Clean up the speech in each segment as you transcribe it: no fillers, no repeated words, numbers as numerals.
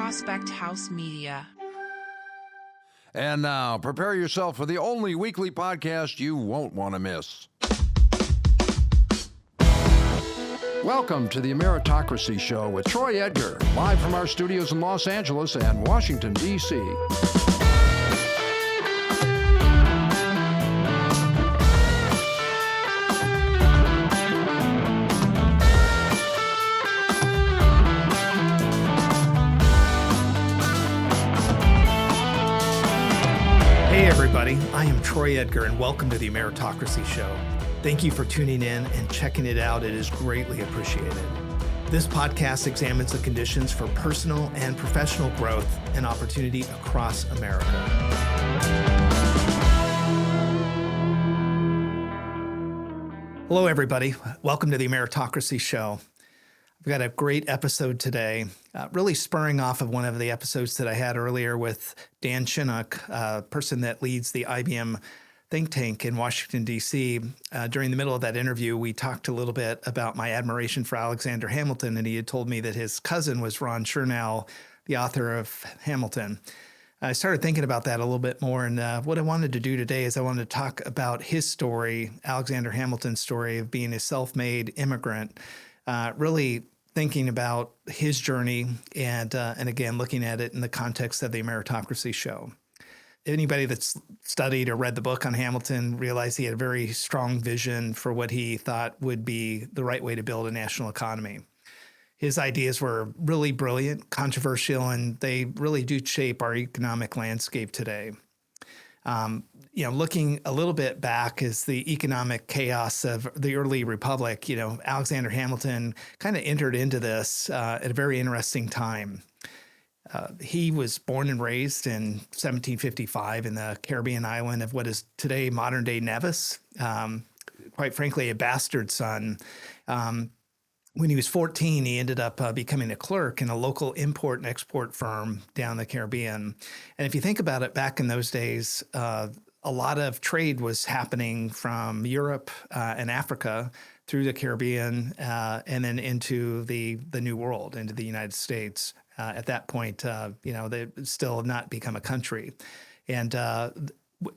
Prospect House Media. And now, prepare yourself for the only weekly podcast you won't want to miss. Welcome to the Ameritocracy Show with Troy Edgar, live from our studios in Los Angeles and Washington, D.C. Hey everybody, I am Troy Edgar and welcome to the Ameritocracy Show. Thank you for tuning in and checking it out. It is greatly appreciated. This podcast examines the conditions for personal and professional growth and opportunity across America. Hello everybody, welcome to the Ameritocracy Show. We've got a great episode today, really spurring off of one of the episodes that I had earlier with Dan Chinook, a person that leads the IBM think tank in Washington, D.C. During the middle of that interview, we talked a little bit about my admiration for Alexander Hamilton, and he had told me that his cousin was Ron Chernow, the author of Hamilton. I started thinking about that a little bit more, and what I wanted to do today is I wanted to talk about his story, Alexander Hamilton's story of being a self-made immigrant, really thinking about his journey and again, looking at it in the context of the Ameritocracy Show. Anybody that's studied or read the book on Hamilton realized he had a very strong vision for what he thought would be the right way to build a national economy. His ideas were really brilliant, controversial, and they really do shape our economic landscape today. Looking a little bit back as the economic chaos of the early republic, Alexander Hamilton kind of entered into this at a very interesting time. He was born and raised in 1755 in the Caribbean island of what is today modern-day Nevis. Quite frankly, a bastard son. When he was 14, he ended up becoming a clerk in a local import and export firm down the Caribbean. And if you think about it, back in those days, a lot of trade was happening from Europe and Africa through the Caribbean and then into the New World, into the United States. At that point, they still had not become a country. And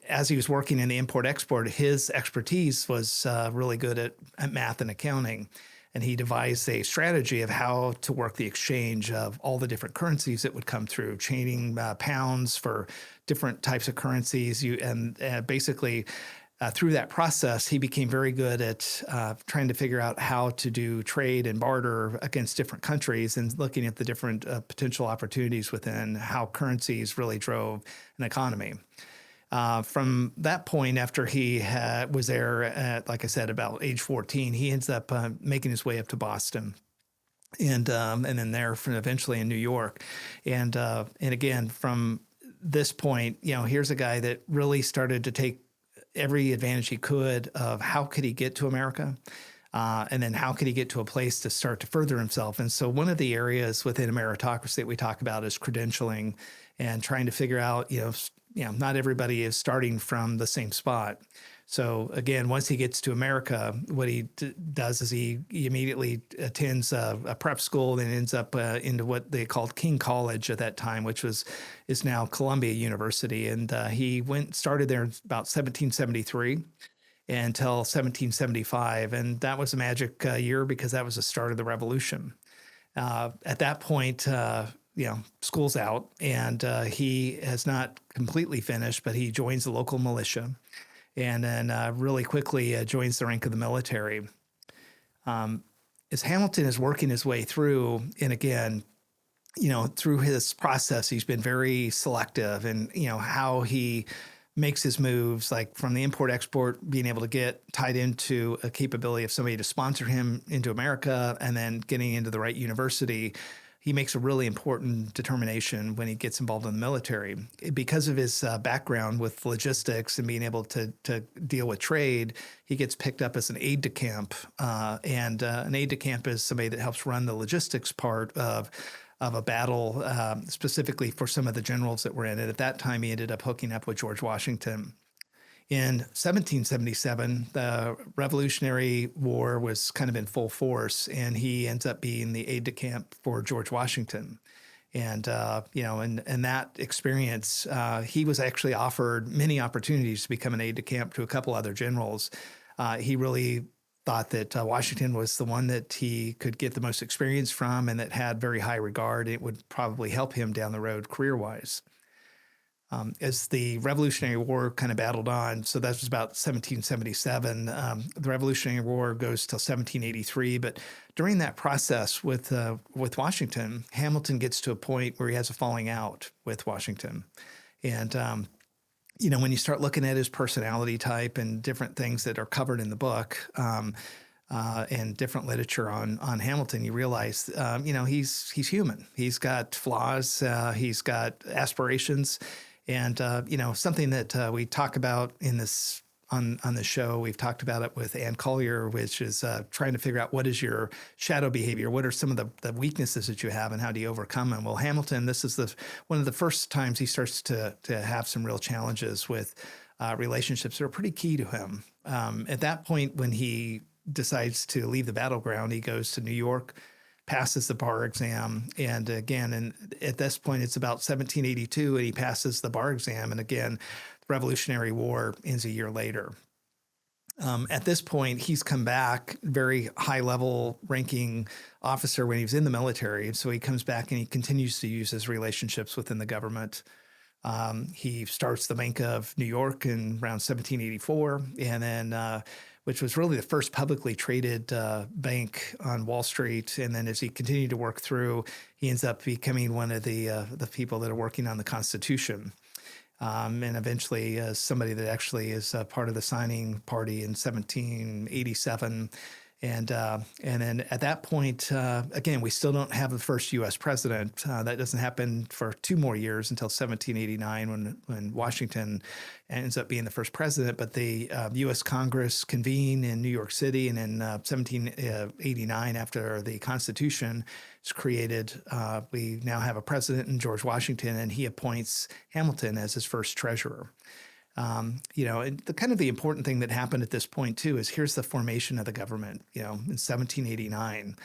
as he was working in the import-export, his expertise was really good at math and accounting. And he devised a strategy of how to work the exchange of all the different currencies that would come through, chaining pounds for different types of currencies. Basically, through that process, he became very good at trying to figure out how to do trade and barter against different countries and looking at the different potential opportunities within how currencies really drove an economy. From that point, after he was there at, like I said, about age 14, he ends up making his way up to Boston, and then there eventually in New York, and again from this point, here's a guy that really started to take every advantage he could of how could he get to America, and then how could he get to a place to start to further himself. And so one of the areas within Ameritocracy that we talk about is credentialing and trying to figure out, not everybody is starting from the same spot. So again, once he gets to America, what he does is he immediately attends a prep school, then ends up into what they called King College at that time, which is now Columbia University. And he started there about 1773 until 1775. And that was a magic year because that was the start of the Revolution. At that point, school's out, and he has not completely finished, but he joins the local militia and then really quickly joins the rank of the military. As Hamilton is working his way through, and again, through his process, he's been very selective in, how he makes his moves, like from the import-export, being able to get tied into a capability of somebody to sponsor him into America and then getting into the right university. He makes a really important determination when he gets involved in the military. Because of his background with logistics and being able to deal with trade, he gets picked up as an aide-de-camp. And an aide-de-camp is somebody that helps run the logistics part of a battle, specifically for some of the generals that were in it. At that time, he ended up hooking up with George Washington. In 1777, the Revolutionary War was kind of in full force, and he ends up being the aide-de-camp for George Washington. And, in that experience, he was actually offered many opportunities to become an aide de camp to a couple other generals. He really thought that Washington was the one that he could get the most experience from and that had very high regard. It would probably help him down the road career-wise. As the Revolutionary War kind of battled on, so that was about 1777. The Revolutionary War goes till 1783, but during that process with Washington, Hamilton gets to a point where he has a falling out with Washington, and when you start looking at his personality type and different things that are covered in the book. And different literature on Hamilton, you realize, he's human. He's got flaws. He's got aspirations. And, something that we talk about in this on the show, we've talked about it with Ann Collier, which is trying to figure out what is your shadow behavior? What are some of the weaknesses that you have and how do you overcome them? Well, Hamilton, this is one of the first times he starts to have some real challenges with relationships that are pretty key to him. At that point, when he decides to leave the battleground, he goes to New York, passes the bar exam. And again, at this point, it's about 1782, and he passes the bar exam. And again, the Revolutionary War ends a year later. At this point, he's come back, very high-level ranking officer when he was in the military. So he comes back and he continues to use his relationships within the government. He starts the Bank of New York in around 1784, and then which was really the first publicly traded bank on Wall Street. And then as he continued to work through, he ends up becoming one of the people that are working on the Constitution. And eventually somebody that actually is part of the signing party in 1787. And then at that point, again, we still don't have the first U.S. president. That doesn't happen for 2 more years until 1789 when Washington ends up being the first president. But the U.S. Congress convened in New York City, and in 1789, after the Constitution is created, we now have a president in George Washington, and he appoints Hamilton as his first treasurer. And the important thing that happened at this point too is here's the formation of the government. In 1789,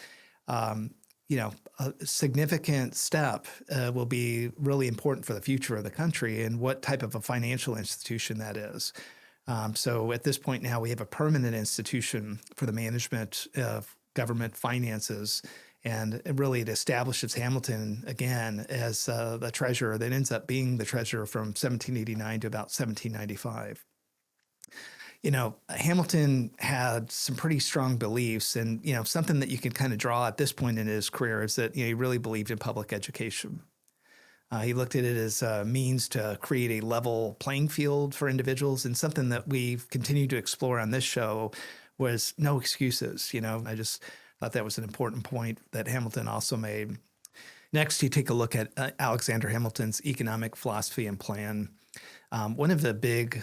a significant step will be really important for the future of the country and what type of a financial institution that is. So at this point now we have a permanent institution for the management of government finances. And really, it establishes Hamilton again as the treasurer that ends up being the treasurer from 1789 to about 1795. Hamilton had some pretty strong beliefs, and something that you can kind of draw at this point in his career is that he really believed in public education. He looked at it as a means to create a level playing field for individuals, and something that we've continued to explore on this show was no excuses. I just thought that was an important point that Hamilton also made. Next, you take a look at Alexander Hamilton's economic philosophy and plan. One of the big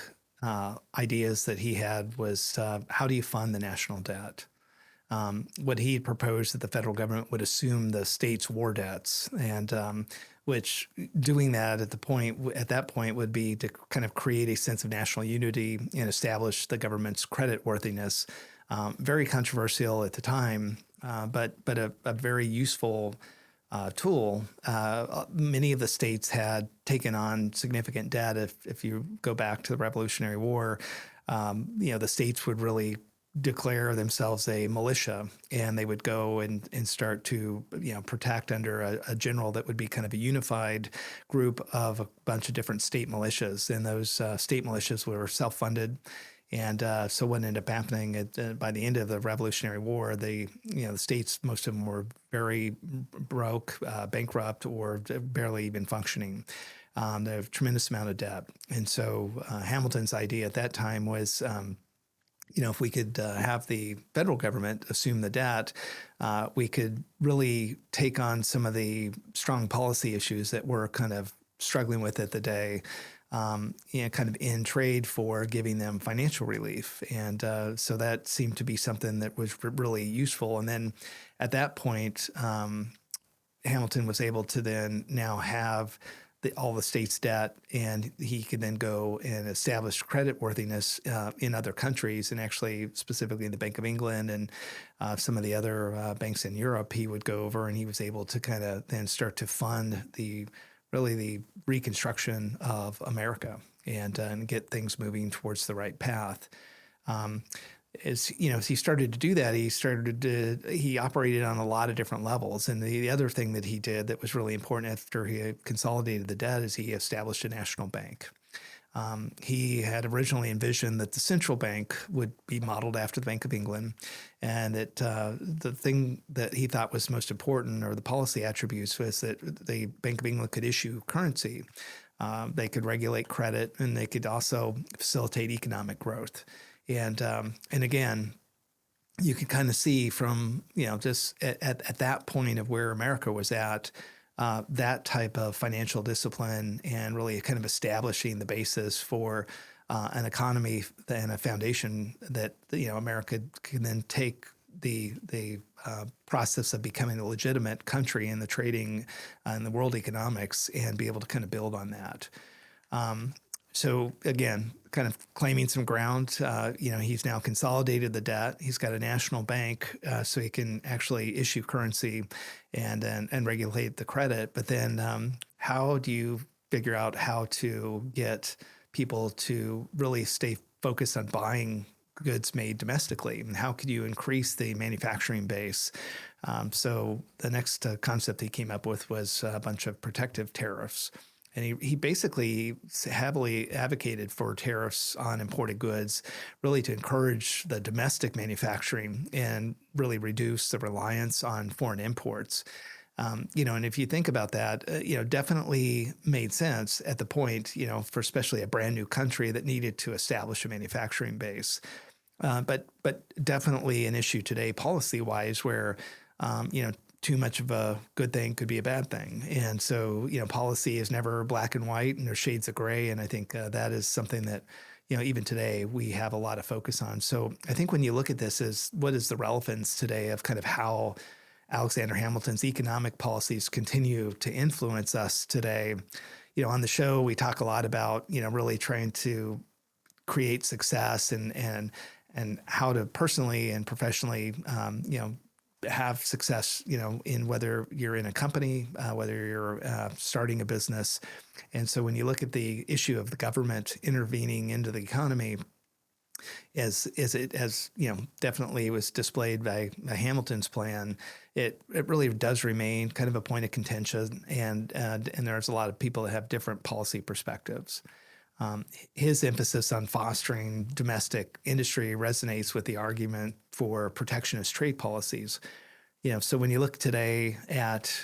ideas that he had was how do you fund the national debt? What he proposed that the federal government would assume the state's war debts, and which doing that at that point would be to kind of create a sense of national unity and establish the government's credit worthiness. Very controversial at the time, but a very useful tool. Many of the states had taken on significant debt. If you go back to the Revolutionary War, the states would really declare themselves a militia, and they would go and start to protect under a general that would be kind of a unified group of a bunch of different state militias, and those state militias were self-funded. And so what ended up happening by the end of the Revolutionary War, the states, most of them were very broke, bankrupt, or barely even functioning. They have a tremendous amount of debt. And so Hamilton's idea at that time was, if we could have the federal government assume the debt, we could really take on some of the strong policy issues that we're kind of struggling with at the day. Kind of in trade for giving them financial relief. And so that seemed to be something that was really useful. And then at that point, Hamilton was able to then now have all the state's debt, and he could then go and establish creditworthiness in other countries, and actually specifically in the Bank of England and some of the other banks in Europe. He would go over, and he was able to kind of then start to fund the reconstruction of America and get things moving towards the right path. As he started to do that, he operated on a lot of different levels. And the other thing that he did that was really important after he had consolidated the debt is he established a national bank. He had originally envisioned that the central bank would be modeled after the Bank of England, and that the thing that he thought was most important, or the policy attributes, was that the Bank of England could issue currency. They could regulate credit, and they could also facilitate economic growth. And again, you can kind of see from, just at that point of where America was at, that type of financial discipline and really kind of establishing the basis for an economy and a foundation that, America can then take the process of becoming a legitimate country in the trading and the world economics and be able to kind of build on that. So again, kind of claiming some ground, he's now consolidated the debt. He's got a national bank, so he can actually issue currency and regulate the credit. But then how do you figure out how to get people to really stay focused on buying goods made domestically? And how could you increase the manufacturing base? So the next concept he came up with was a bunch of protective tariffs. And he basically heavily advocated for tariffs on imported goods, really to encourage the domestic manufacturing and really reduce the reliance on foreign imports. And if you think about that, definitely made sense at the point, for especially a brand new country that needed to establish a manufacturing base. But definitely an issue today, policy-wise, where, too much of a good thing could be a bad thing. And so, policy is never black and white, and there's shades of gray. And I think that is something that, even today we have a lot of focus on. So I think when you look at this, what is the relevance today of kind of how Alexander Hamilton's economic policies continue to influence us today? On the show, we talk a lot about, really trying to create success and how to personally and professionally, have success, in whether you're in a company, whether you're starting a business. And so when you look at the issue of the government intervening into the economy, as definitely was displayed by Hamilton's plan, it really does remain kind of a point of contention, and there's a lot of people that have different policy perspectives. His emphasis on fostering domestic industry resonates with the argument for protectionist trade policies. So when you look today at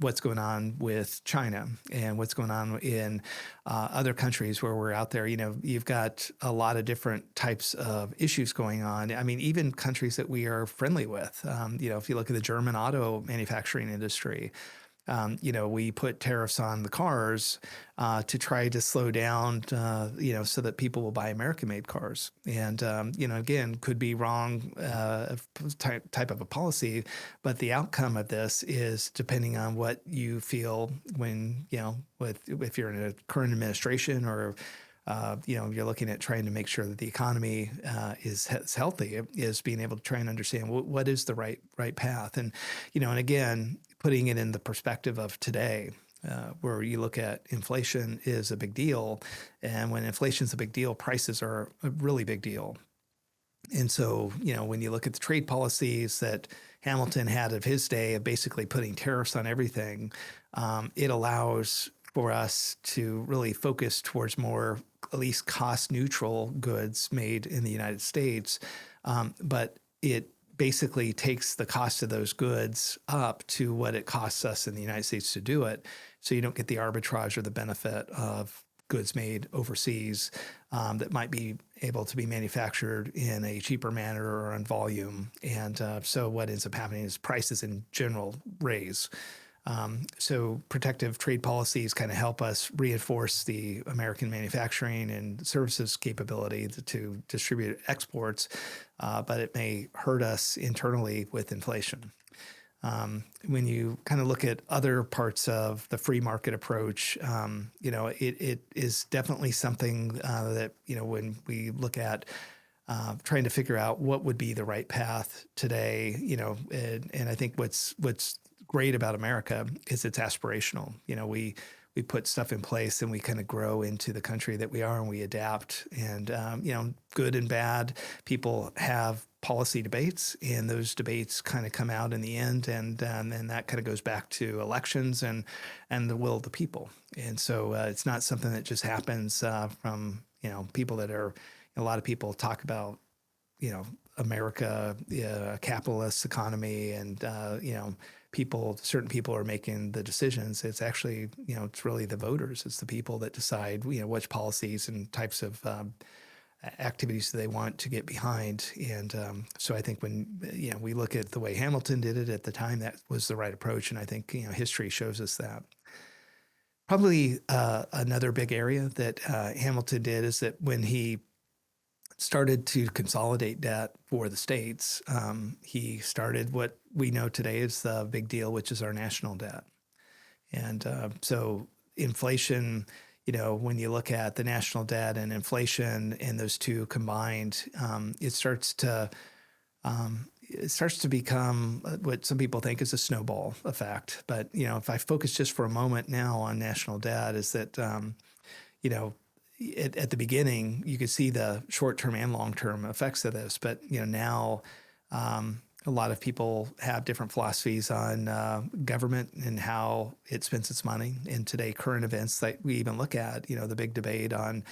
what's going on with China and what's going on in other countries where we're out there, you've got a lot of different types of issues going on. I mean, even countries that we are friendly with. If you look at the German auto manufacturing industry, we put tariffs on the cars to try to slow down, so that people will buy American-made cars. And, again, could be wrong type of a policy, but the outcome of this is depending on what you feel when, if you're in a current administration or you're looking at trying to make sure that the economy is healthy, is being able to try and understand what is the right path. And, and again, putting it in the perspective of today, where you look at inflation is a big deal. And when inflation is a big deal, prices are a really big deal. And so, when you look at the trade policies that Hamilton had of his day of basically putting tariffs on everything, it allows for us to really focus towards more, at least cost neutral goods made in the United States. But it basically takes the cost of those goods up to what it costs us in the United States to do it. So you don't get the arbitrage or the benefit of goods made overseas that might be able to be manufactured in a cheaper manner or on volume. And so what ends up happening is prices in general raise. So protective trade policies kind of help us reinforce the American manufacturing and services capability to distribute exports, but it may hurt us internally with inflation. When you kind of look at other parts of the free market approach, it is definitely something that, when we look at trying to figure out what would be the right path today, and I think what's great about America is it's aspirational. We put stuff in place and we kind of grow into the country that we are, and we adapt. And good and bad, people have policy debates, and those debates kind of come out in the end, and that kind of goes back to elections and the will of the people. And so it's not something that just happens from people that are. A lot of people talk about America, a capitalist economy, and certain people are making the decisions. It's actually it's really the voters. It's the people that decide which policies and types of activities they want to get behind. And so I think when we look at the way Hamilton did it at the time, that was the right approach. And I think history shows us that. Probably another big area that Hamilton did is that when he started to consolidate debt for the states, he started what we know today is the big deal, which is our national debt. And so inflation, when you look at the national debt and inflation and those two combined, it starts to become what some people think is a snowball effect. But, if I focus just for a moment now on national debt, is that, at the beginning, you could see the short-term and long-term effects of this. But, now a lot of people have different philosophies on government and how it spends its money. And today, current events that we even look at, the big debate on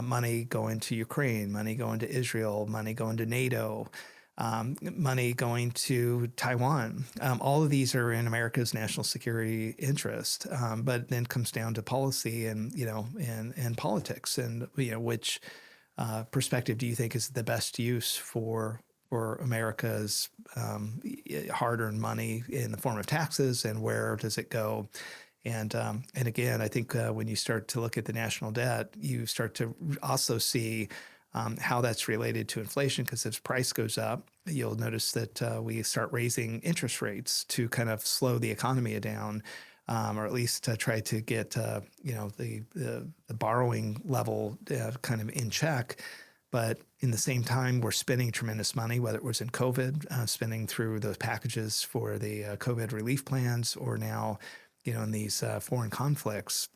money going to Ukraine, money going to Israel, money going to NATO, money going to Taiwan. All of these are in America's national security interest, but then comes down to policy and and politics, and which perspective do you think is the best use for America's hard-earned money in the form of taxes, and where does it go? And again, I think when you start to look at the national debt, you start to also see how that's related to inflation, because if price goes up, you'll notice that we start raising interest rates to kind of slow the economy down, or at least to try to get the borrowing level kind of in check. But in the same time, we're spending tremendous money, whether it was in COVID, spending through those packages for the COVID relief plans, or now in these foreign conflicts.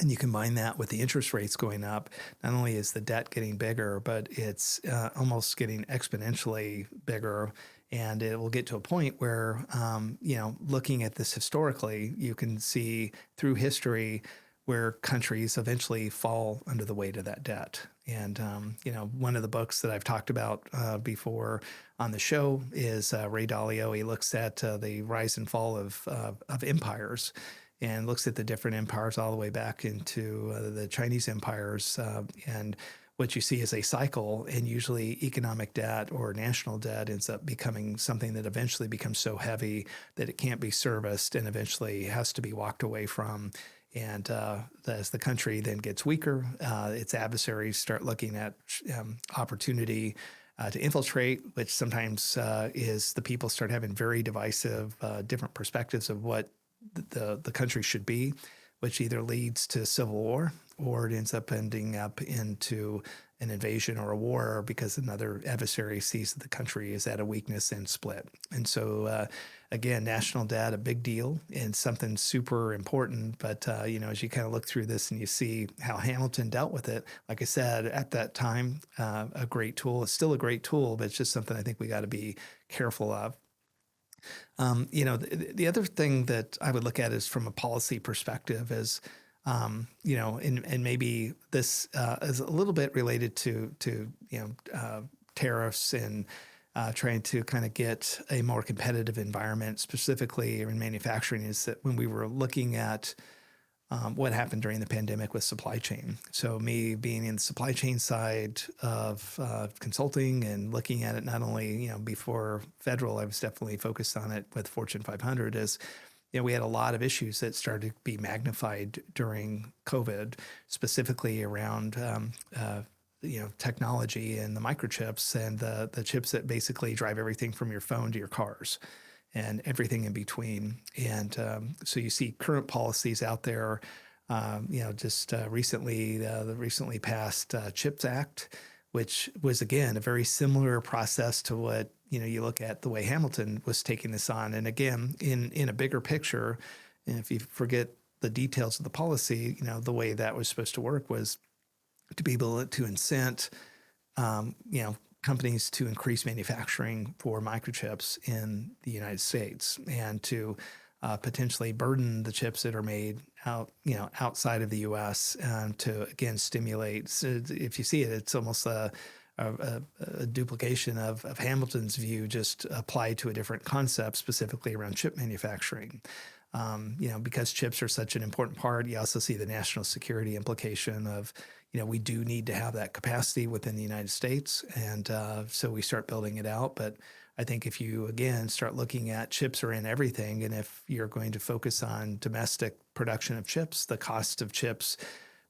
And you combine that with the interest rates going up, not only is the debt getting bigger, but it's almost getting exponentially bigger. And it will get to a point where, looking at this historically, you can see through history where countries eventually fall under the weight of that debt. And, one of the books that I've talked about before on the show is Ray Dalio. He looks at the rise and fall of empires, and looks at the different empires all the way back into the Chinese empires. And what you see is a cycle, and usually economic debt or national debt ends up becoming something that eventually becomes so heavy that it can't be serviced and eventually has to be walked away from. And as the country then gets weaker, its adversaries start looking at opportunity to infiltrate, which sometimes is the people start having very divisive, different perspectives of what the country should be, which either leads to civil war, or it ends up ending up into an invasion or a war because another adversary sees that the country is at a weakness and split. And so, again, national debt, a big deal and something super important. But, as you kind of look through this and you see how Hamilton dealt with it, like I said, at that time, a great tool. It's still a great tool, but it's just something I think we got to be careful of. The other thing that I would look at is from a policy perspective is, and maybe this is a little bit related to tariffs and trying to kind of get a more competitive environment, specifically in manufacturing, is that when we were looking at what happened during the pandemic with supply chain. So me being in the supply chain side of consulting and looking at it not only, before federal, I was definitely focused on it with Fortune 500, is, we had a lot of issues that started to be magnified during COVID, specifically around, technology and the microchips and the chips that basically drive everything from your phone to your cars. and everything in between. And so you see current policies out there. Just recently, the recently passed CHIPS Act, which was, again, a very similar process to what, you look at the way Hamilton was taking this on. And again, in a bigger picture, and if you forget the details of the policy, the way that was supposed to work was to be able to incent, companies to increase manufacturing for microchips in the United States and to potentially burden the chips that are made outside of the U.S. and to, again, stimulate. So if you see it, it's almost a duplication of Hamilton's view, just applied to a different concept, specifically around chip manufacturing. Because chips are such an important part, you also see the national security implication of, we do need to have that capacity within the United States. And so we start building it out. But I think if you, again, start looking at chips are in everything, and if you're going to focus on domestic production of chips, the cost of chips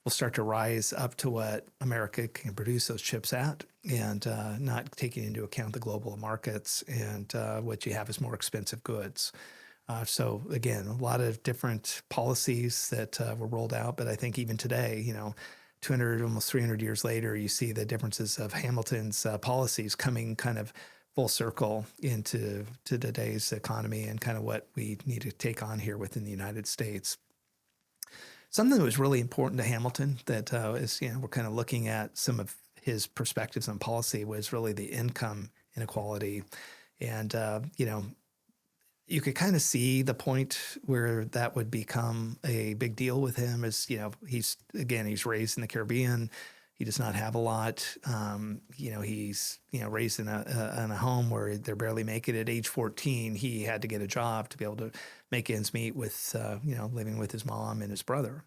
will start to rise up to what America can produce those chips at, and not taking into account the global markets, and what you have is more expensive goods. So again, a lot of different policies that were rolled out, but I think even today, 200, almost 300 years later, you see the differences of Hamilton's policies coming kind of full circle into today's economy and kind of what we need to take on here within the United States. Something that was really important to Hamilton that is, we're kind of looking at some of his perspectives on policy was really the income inequality. And, you could kind of see the point where that would become a big deal with him as, he's raised in the Caribbean. He does not have a lot. He's, raised in a home where they're barely making it. At age 14, he had to get a job to be able to make ends meet with, living with his mom and his brother.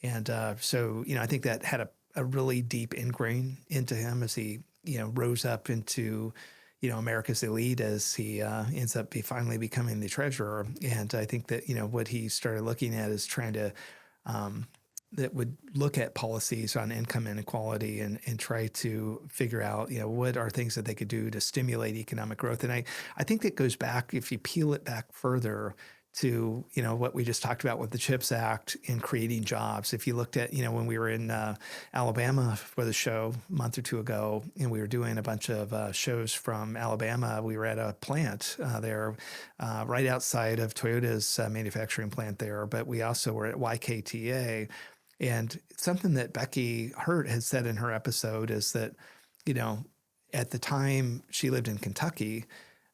And so, I think that had a really deep ingrain into him as he, rose up into, America's elite as he ends up finally becoming the treasurer. And I think that, what he started looking at is trying to, that would look at policies on income inequality and try to figure out, what are things that they could do to stimulate economic growth. And I think that goes back, if you peel it back further, to, what we just talked about with the CHIPS Act in creating jobs. If you looked at, when we were in Alabama for the show a month or two ago, and we were doing a bunch of shows from Alabama, we were at a plant there right outside of Toyota's manufacturing plant there, but we also were at YKTA. And something that Becky Hurt had said in her episode is that, at the time she lived in Kentucky,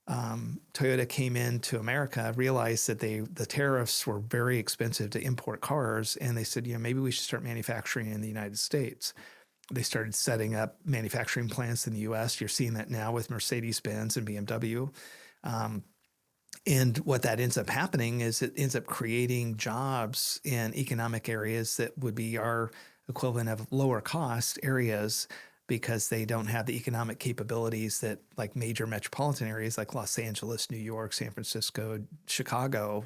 Toyota came into America, realized that the tariffs were very expensive to import cars, and they said, maybe we should start manufacturing in the United States. They started setting up manufacturing plants in the U.S. You're seeing that now with Mercedes-Benz and BMW. And what that ends up happening is it ends up creating jobs in economic areas that would be our equivalent of lower cost areas, because they don't have the economic capabilities that like major metropolitan areas like Los Angeles, New York, San Francisco, Chicago,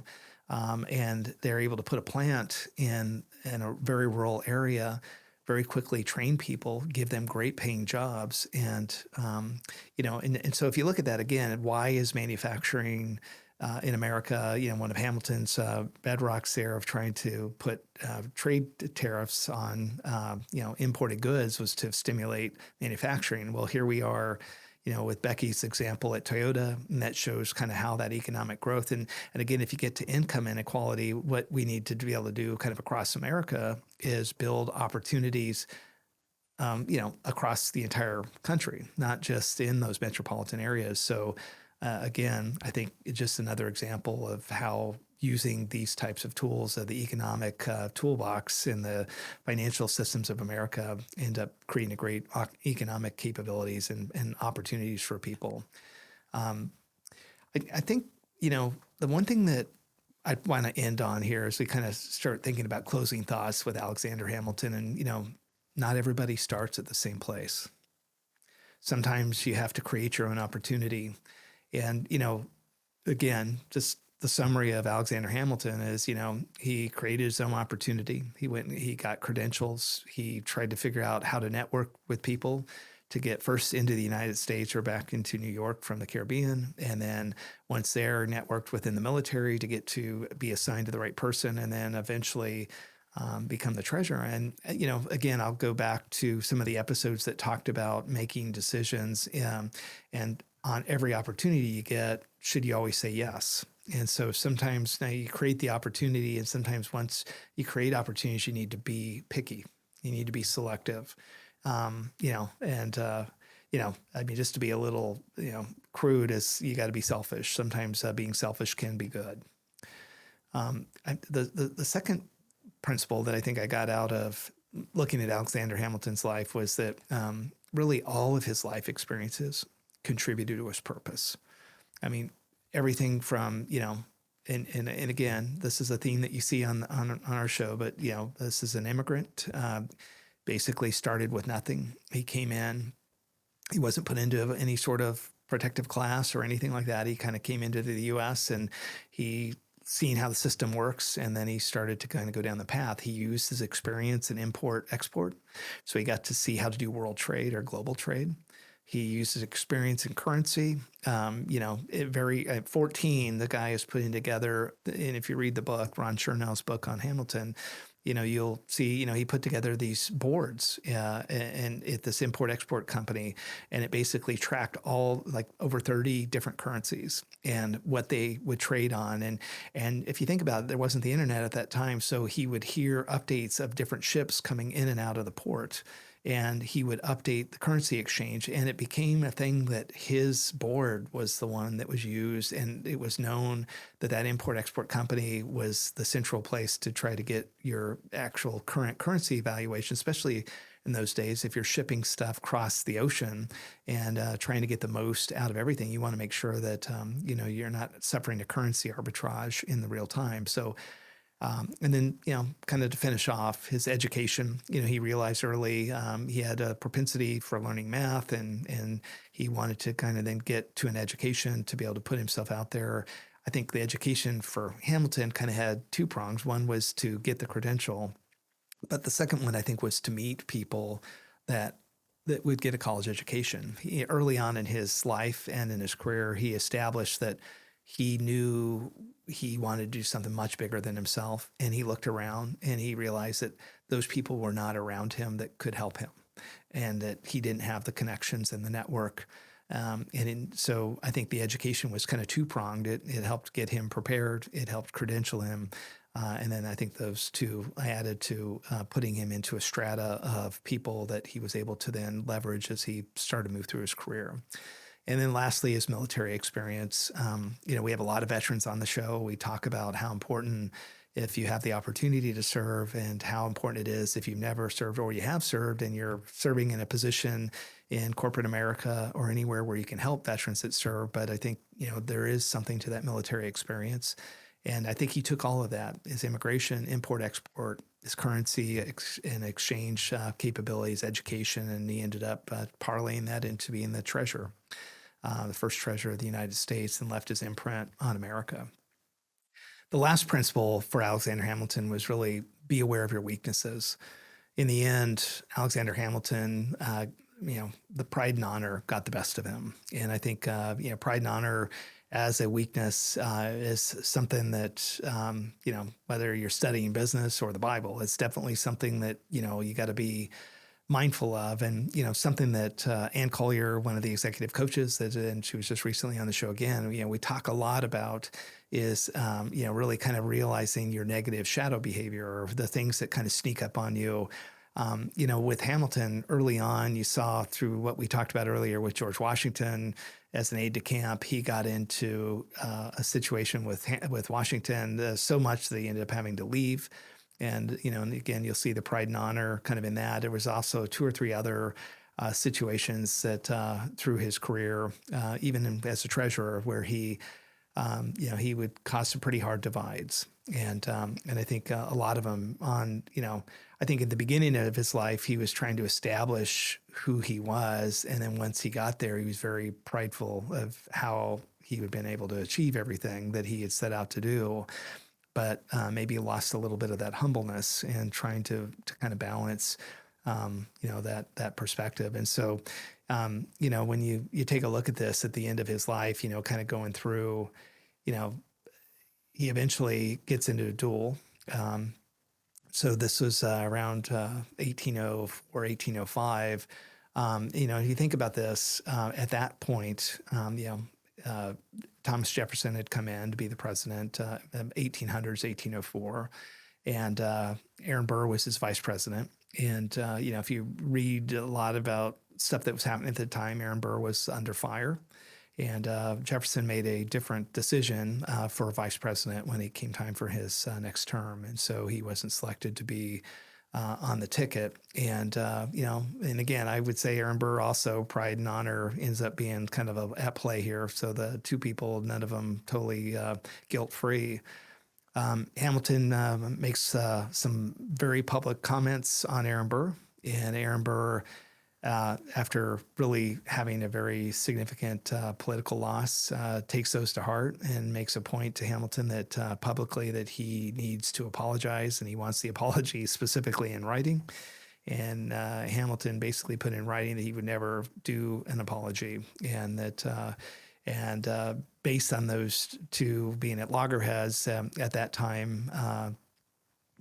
and they're able to put a plant in a very rural area, very quickly train people, give them great paying jobs. And, and so if you look at that again, why is manufacturing in America, one of Hamilton's bedrocks there of trying to put trade tariffs on, imported goods was to stimulate manufacturing. Well, here we are, with Becky's example at Toyota, and that shows kind of how that economic growth. And again, if you get to income inequality, what we need to be able to do kind of across America is build opportunities across the entire country, not just in those metropolitan areas. So again, I think it's just another example of how using these types of tools of the economic toolbox in the financial systems of America end up creating a great economic capabilities and opportunities for people. I think, the one thing that I want to end on here as we kind of start thinking about closing thoughts with Alexander Hamilton, and, not everybody starts at the same place. Sometimes you have to create your own opportunity. And, again, just the summary of Alexander Hamilton is, he created his own opportunity. He went and he got credentials. He tried to figure out how to network with people to get first into the United States or back into New York from the Caribbean. And then once there, networked within the military to get to be assigned to the right person, and then eventually become the treasurer. And, again, I'll go back to some of the episodes that talked about making decisions, and on every opportunity you get, should you always say yes? And so sometimes now you create the opportunity, and sometimes once you create opportunities, you need to be picky. You need to be selective, just to be a little, crude, is you got to be selfish. Sometimes being selfish can be good. The second principle that I think I got out of looking at Alexander Hamilton's life was that really all of his life experiences contributed to his purpose. I mean, everything from, and again, this is a theme that you see on our show, but, this is an immigrant, basically started with nothing. He came in, he wasn't put into any sort of protective class or anything like that. He kind of came into the US and he seen how the system works, and then he started to kind of go down the path. He used his experience in import-export, so he got to see how to do world trade or global trade. He used his experience in currency. At 14, the guy is putting together, and if you read the book, Ron Chernow's book on Hamilton, you'll see, he put together these boards and at this import-export company, and it basically tracked all over 30 different currencies and what they would trade on. And if you think about it, there wasn't the internet at that time, so he would hear updates of different ships coming in and out of the port, and he would update the currency exchange, and it became a thing that his board was the one that was used, and it was known that import-export company was the central place to try to get your actual current currency valuation, especially in those days. If you're shipping stuff across the ocean and trying to get the most out of everything, you want to make sure that you're not suffering a currency arbitrage in the real time. So and then, kind of to finish off his education, he realized early he had a propensity for learning math, and he wanted to kind of then get to an education to be able to put himself out there. I think the education for Hamilton kind of had two prongs. One was to get the credential, but the second one, I think, was to meet people that would get a college education. Early on in his life and in his career, he established that he knew he wanted to do something much bigger than himself. And he looked around and he realized that those people were not around him that could help him, and that he didn't have the connections and the network. So I think the education was kind of two-pronged. It helped get him prepared. It helped credential him. And then I think those two added to putting him into a strata of people that he was able to then leverage as he started to move through his career. And then lastly, his military experience. We have a lot of veterans on the show. We talk about how important, if you have the opportunity to serve, and how important it is if you've never served or you have served and you're serving in a position in corporate America or anywhere where you can help veterans that serve. But I think, there is something to that military experience. And I think he took all of that, his immigration, import, export, his currency and exchange capabilities, education, and he ended up parlaying that into being the treasurer. The first treasurer of the United States, and left his imprint on America. The last principle for Alexander Hamilton was really be aware of your weaknesses. In the end, Alexander Hamilton, the pride and honor got the best of him. And I think, pride and honor as a weakness is something that, whether you're studying business or the Bible, it's definitely something that, you got to be mindful of. And, something that Ann Collier, one of the executive coaches, and she was just recently on the show again, we talk a lot about is, really kind of realizing your negative shadow behavior, or the things that kind of sneak up on you. With Hamilton early on, you saw through what we talked about earlier with George Washington as an aide de camp, he got into a situation with Washington so much that he ended up having to leave. And, and again, you'll see the pride and honor kind of in that. There was also 2 or 3 other situations that through his career, even as a treasurer, where he would cause some pretty hard divides. And I think a lot of them I think at the beginning of his life, he was trying to establish who he was. And then once he got there, he was very prideful of how he had been able to achieve everything that he had set out to do. But maybe lost a little bit of that humbleness, and trying to kind of balance that perspective. And so, when you take a look at this at the end of his life, kind of going through, he eventually gets into a duel. So this was around 1804, 1805. If you think about this, at that point, Thomas Jefferson had come in to be the president, 1800s, 1804, and Aaron Burr was his vice president. And, if you read a lot about stuff that was happening at the time, Aaron Burr was under fire. And Jefferson made a different decision for vice president when it came time for his next term. And so he wasn't selected to be on the ticket. And, and again, I would say Aaron Burr also, pride and honor ends up being kind of at play here. So the two people, none of them totally guilt-free. Hamilton makes some very public comments on Aaron Burr. And Aaron Burr, after really having a very significant political loss, takes those to heart and makes a point to Hamilton that publicly that he needs to apologize, and he wants the apology specifically in writing. And Hamilton basically put in writing that he would never do an apology, and that based on those two being at loggerheads at that time,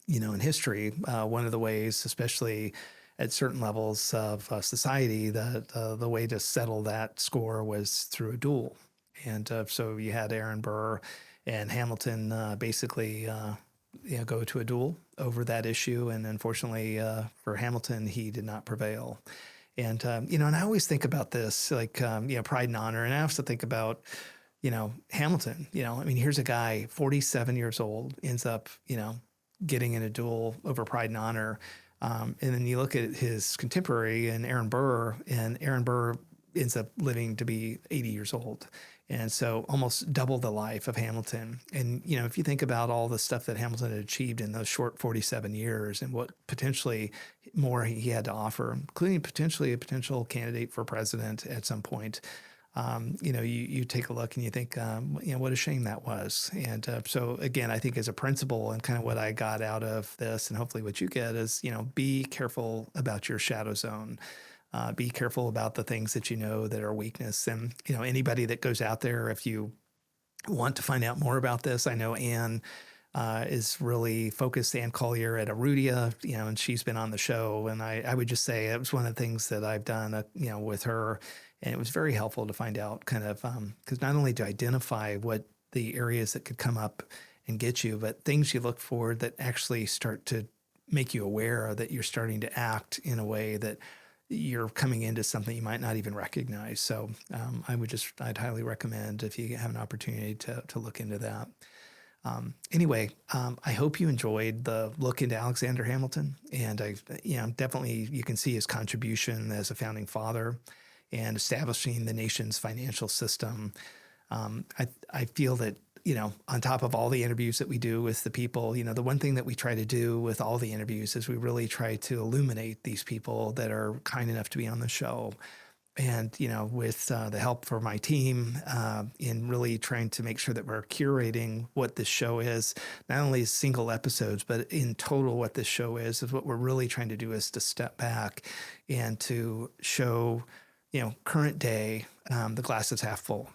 in history, one of the ways, especially at certain levels of society, the way to settle that score was through a duel. And so you had Aaron Burr and Hamilton basically go to a duel over that issue. And unfortunately for Hamilton, he did not prevail. And, and I always think about this, like, pride and honor. And I also think about, Hamilton, here's a guy, 47 years old, ends up, getting in a duel over pride and honor. And then you look at his contemporary and Aaron Burr ends up living to be 80 years old. And so almost double the life of Hamilton. And, if you think about all the stuff that Hamilton had achieved in those short 47 years and what potentially more he had to offer, including potentially a potential candidate for president at some point, you take a look and you think, what a shame that was. And so, again, I think as a principle and kind of what I got out of this, and hopefully what you get is, be careful about your shadow zone. Be careful about the things that that are weakness. And, anybody that goes out there, if you want to find out more about this, I know Anne is really focused, Ann Collier at Arudia, and she's been on the show. And I would just say it was one of the things that I've done, with her. And it was very helpful to find out kind of, because not only to identify what the areas that could come up and get you, but things you look for that actually start to make you aware that you're starting to act in a way that you're coming into something you might not even recognize. So I'd highly recommend if you have an opportunity to look into that. Anyway, I hope you enjoyed the look into Alexander Hamilton, and definitely you can see his contribution as a founding father and establishing the nation's financial system. I feel that, on top of all the interviews that we do with the people, the one thing that we try to do with all the interviews is we really try to illuminate these people that are kind enough to be on the show. And, with the help from my team in really trying to make sure that we're curating what this show is, not only as single episodes, but in total what this show is what we're really trying to do is to step back and to show, current day, the glass is half full.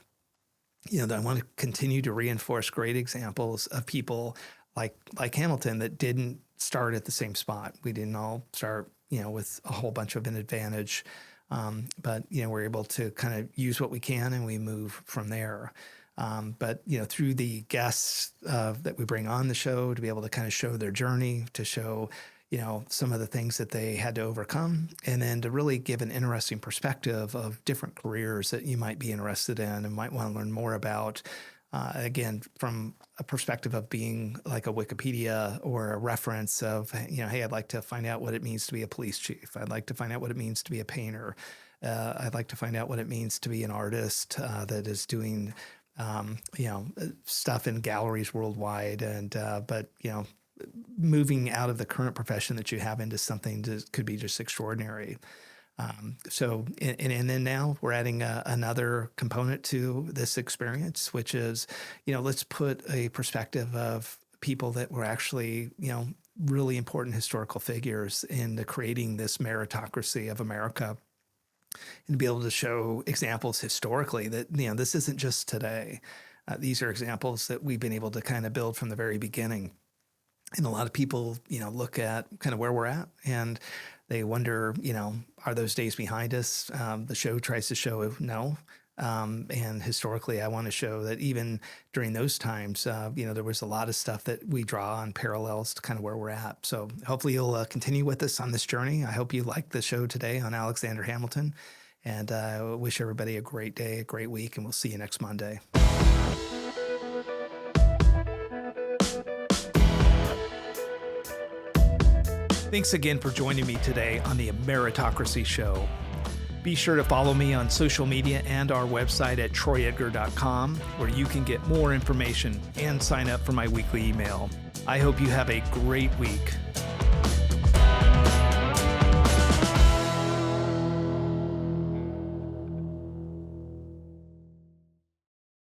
I want to continue to reinforce great examples of people like Hamilton that didn't start at the same spot. We didn't all start, with a whole bunch of an advantage. But, we're able to kind of use what we can and we move from there. But, through the guests that we bring on the show to be able to kind of show their journey, to show, some of the things that they had to overcome, and then to really give an interesting perspective of different careers that you might be interested in and might want to learn more about. Again, from a perspective of being like a Wikipedia or a reference of, hey, I'd like to find out what it means to be a police chief. I'd like to find out what it means to be a painter. I'd like to find out what it means to be an artist that is doing, stuff in galleries worldwide. And, but, moving out of the current profession that you have into something that could be just extraordinary. So then now we're adding another component to this experience, which is, let's put a perspective of people that were actually, really important historical figures into creating this meritocracy of America, and to be able to show examples historically that, this isn't just today. These are examples that we've been able to kind of build from the very beginning. And a lot of people, look at kind of where we're at and they wonder, are those days behind us? The show tries to show no. And historically, I want to show that even during those times, there was a lot of stuff that we draw on parallels to kind of where we're at. So hopefully you'll continue with us on this journey. I hope you liked the show today on Alexander Hamilton. And I wish everybody a great day, a great week, and we'll see you next Monday. Thanks again for joining me today on the Ameritocracy Show. Be sure to follow me on social media and our website at troyedgar.com, where you can get more information and sign up for my weekly email. I hope you have a great week.